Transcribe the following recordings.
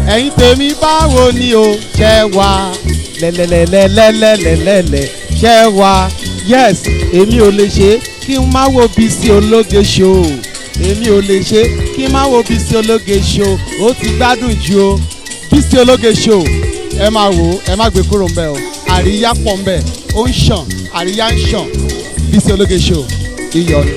ẹ̀yin tèmi báwo ni o ṣẹ́ wá lẹ́lẹ́lẹ́lẹ́lẹ́lẹ́lẹ́ ṣẹ́ wá yes èmi ò lè ṣe kí n má wo Bísí Ológe show èmi ò lè ṣe kí n má wo Bísí Ológe show ó ti gbádùn jù o Bísí Ológe show ẹ máa wò ó ẹ má gbé kúrò ńbẹ̀ o àríyá pọ̀ ńbẹ̀ ó ń ṣàn àríyá ń ṣàn Bísí Ológe show iyọ̀ ni.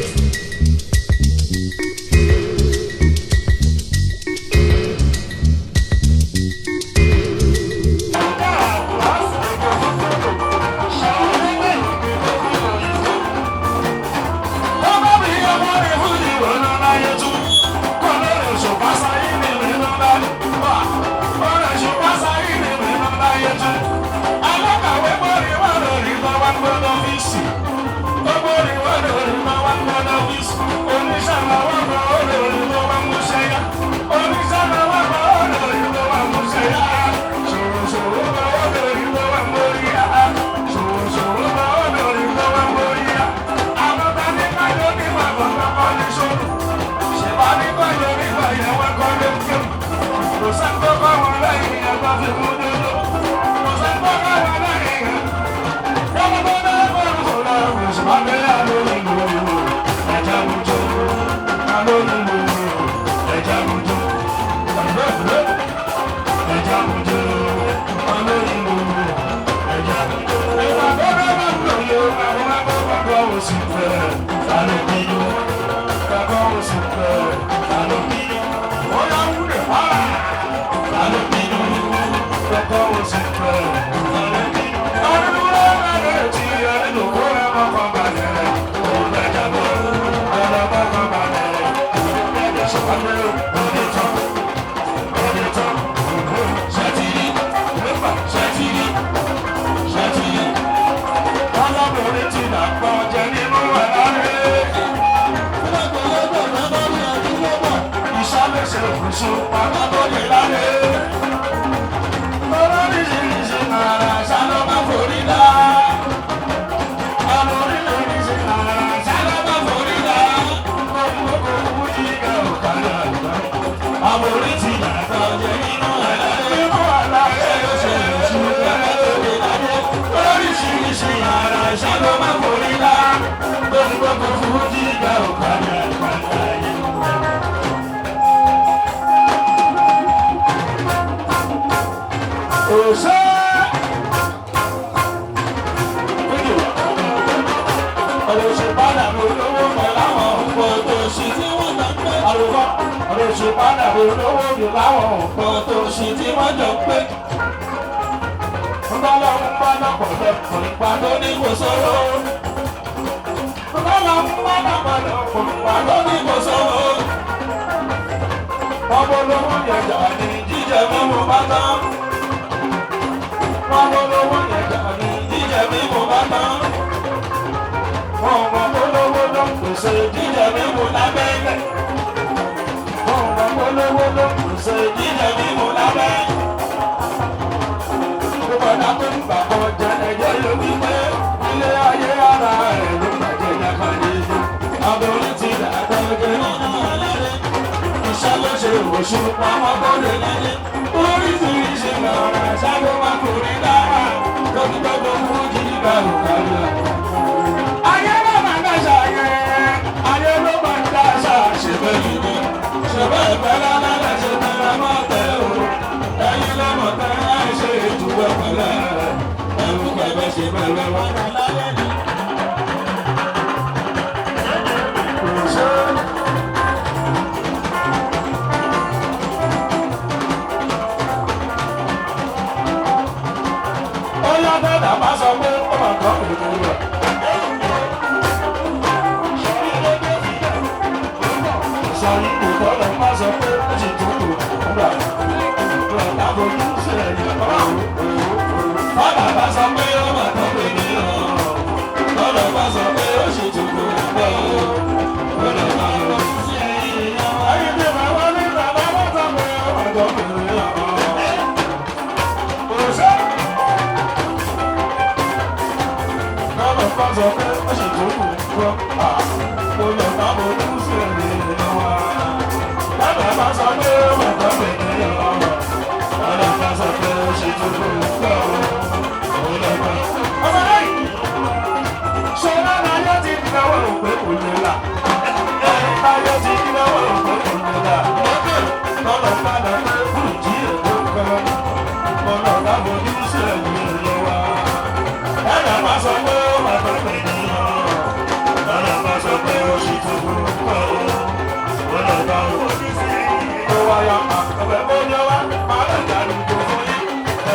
Ọ̀yọ́ ọ̀bẹ bóyá wá máa lè dàlùjọ fún yín.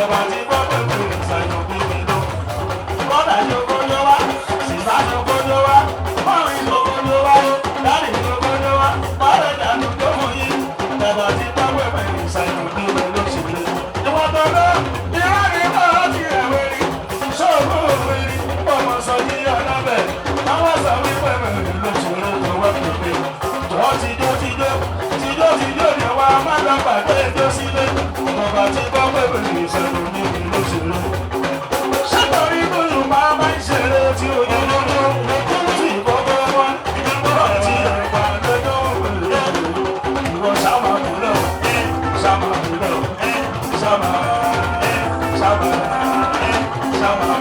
Ẹ̀bà tí gbọ́ pé kò lè ṣàyàn bí mi lọ. Bọ́dà yóò bóyá wá, sísá yóò bóyá wá, mọ́rin yóò bóyá wá, dáàdì yóò bóyá wá, máa lè dàlùjọ fún yín. Ẹ̀bà tí gbọ́ pé kò lè ṣàyàn bí mi lọ sí ilé. Ìwọ́n tó lọ, ìwọ́n ní bọ́ọ̀ ti ẹ̀wé rí. Ṣóògùn òwe rí, ọmọ sọ yí ọlọ́bẹ̀. Àwọn sọ wípé mẹ́rin ló ṣòro tó wá pèpè. Jọ́ tijó ni wa máa lọ pàdé ẹjọ́ sílé. Bàbá tí gbọ́ pé mẹ́rin ìṣẹ̀lẹ̀ ní ìlú ṣòro. Ṣé bóyú máa máa ń ṣeré tí ó yẹ lọ́dọ́? Tí ìkọ́kọ́ wọn, ìgbọ́dọ̀ tí ẹ̀pà lọ́jọ́ òwúrọ̀. Ìwọ ṣàmà kúlọ̀, ṣàmà kúlọ̀, ṣàmà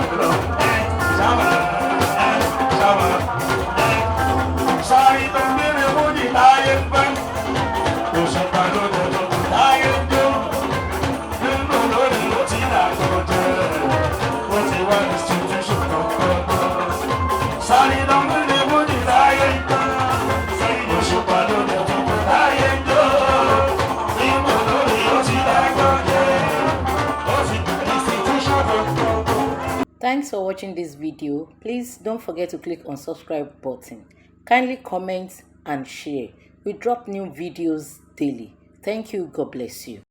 kúlọ̀, ṣàmà. Sáré tó ń gbére mú ní láyé pẹ́. Kò ṣe pàdó tẹ̀tọ̀ kò láyé jó. Nínú lórí ó ti dàgbọ́ jẹ́. Ó ti wá institution kankan. Sáré tó ń gbére mú ní láyé pẹ́. Kò ṣe pàdó tẹ̀tọ̀ kò láyé jó. Nínú lórí ó ti dàgbọ́ jẹ́. Ó ti institution kankan. Thanks for watching this video. Please don't forget to click on subscribe button. Kindly comment and share. We drop new videos daily. Thank you. God bless you.